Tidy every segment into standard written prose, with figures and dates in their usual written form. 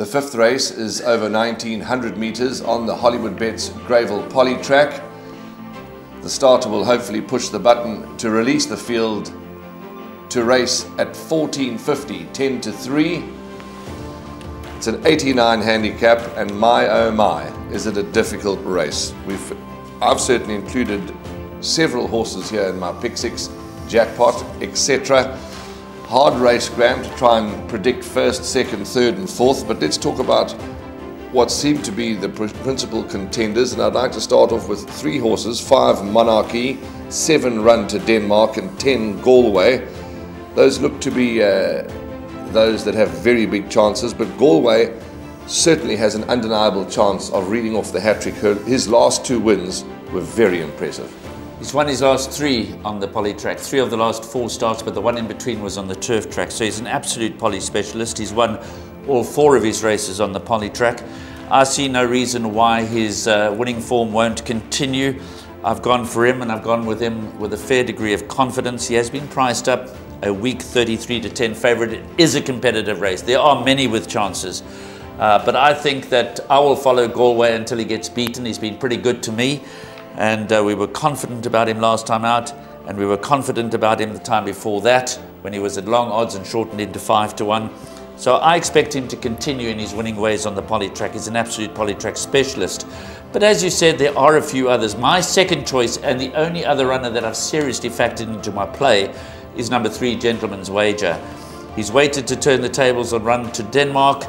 The fifth race is over 1900 meters on the Hollywood Bets gravel poly track. The starter will hopefully push the button to release the field to race at 1450, 10 to 3. It's an 89 handicap, and my oh my, is it a difficult race. I've certainly included several horses here in my pick six, jackpot, etc. Hard race, Graham, to try and predict first, second, third and fourth, but let's talk about what seem to be the principal contenders, and I'd like to start off with 3 horses, 5 Monarchy, 7 Run to Denmark and 10 Galway. Those look to be those that have very big chances, but Galway certainly has an undeniable chance of reading off the hat-trick. His last 2 wins were very impressive. He's won his last 3 on the poly track, 3 of the last 4 starts, but the one in between was on the turf track. So he's an absolute poly specialist. He's won all 4 of his races on the poly track. I see no reason why his winning form won't continue. I've gone for him, and I've gone with him with a fair degree of confidence. He has been priced up a weak 33 to 10 favourite. It is a competitive race. There are many with chances. But I think that I will follow Galway until he gets beaten. He's been pretty good to me. And we were confident about him last time out, and we were confident about him the time before that when he was at long odds and shortened into 5 to 1. So I expect him to continue in his winning ways on the poly track. He's an absolute poly track specialist. But as you said, there are a few others. My second choice, and the only other runner that I've seriously factored into my play, is number 3, Gentleman's Wager. He's waited to turn the tables on Run to Denmark,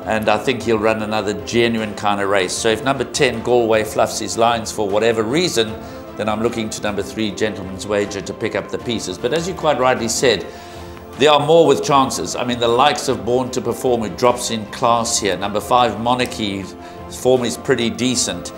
and I think he'll run another genuine kind of race. So if number 10, Galway, fluffs his lines for whatever reason, then I'm looking to number 3, Gentleman's Wager, to pick up the pieces. But as you quite rightly said, there are more with chances. I mean, the likes of Born to Perform, who drops in class here. Number 5, Monarchy, his form is pretty decent.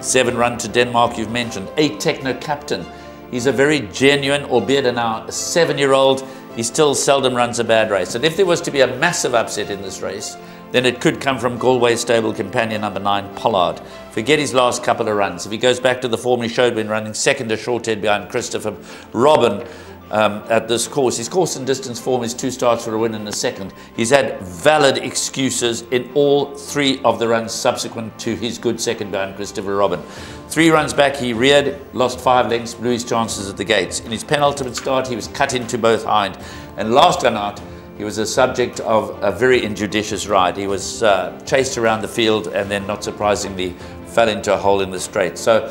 7, Run to Denmark, you've mentioned. 8, Techno Captain. He's a very genuine, albeit now a 7-year-old, he still seldom runs a bad race. And if there was to be a massive upset in this race, then it could come from Galway stable companion number 9, Pollard. Forget his last couple of runs. If he goes back to the form he showed when running second to Shorthead behind Christopher Robin at this course, his course and distance form is 2 starts for a win and a second. He's had valid excuses in all 3 of the runs subsequent to his good second behind Christopher Robin. 3 runs back, he reared, lost 5 lengths, blew his chances at the gates. In his penultimate start, he was cut into both hind. And last run out, he was a subject of a very injudicious ride. He was chased around the field and then, not surprisingly, fell into a hole in the straight. So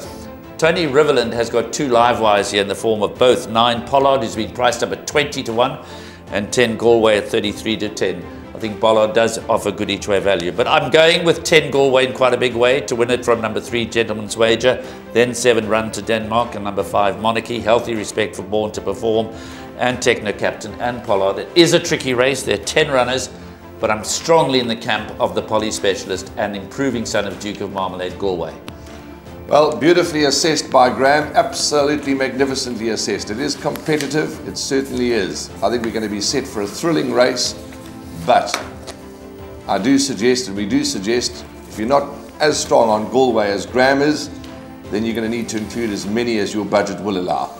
Tony Riverland has got 2 live wires here in the form of both 9 Pollard, who's been priced up at 20 to 1, and 10 Galway at 33 to 10. I think Pollard does offer good each way value. But I'm going with 10 Galway in quite a big way to win it from number 3, Gentleman's Wager, then 7, Run to Denmark, and number 5, Monarchy. Healthy respect for Born to Perform, and Techno Captain and Pollard. It is a tricky race. There are 10 runners, but I'm strongly in the camp of the poly specialist and improving son of Duke of Marmalade, Galway. Well, beautifully assessed by Graham, absolutely magnificently assessed. It is competitive, it certainly is. I think we're going to be set for a thrilling race, but I do suggest, and we do suggest, if you're not as strong on Galway as Graham is, then you're going to need to include as many as your budget will allow.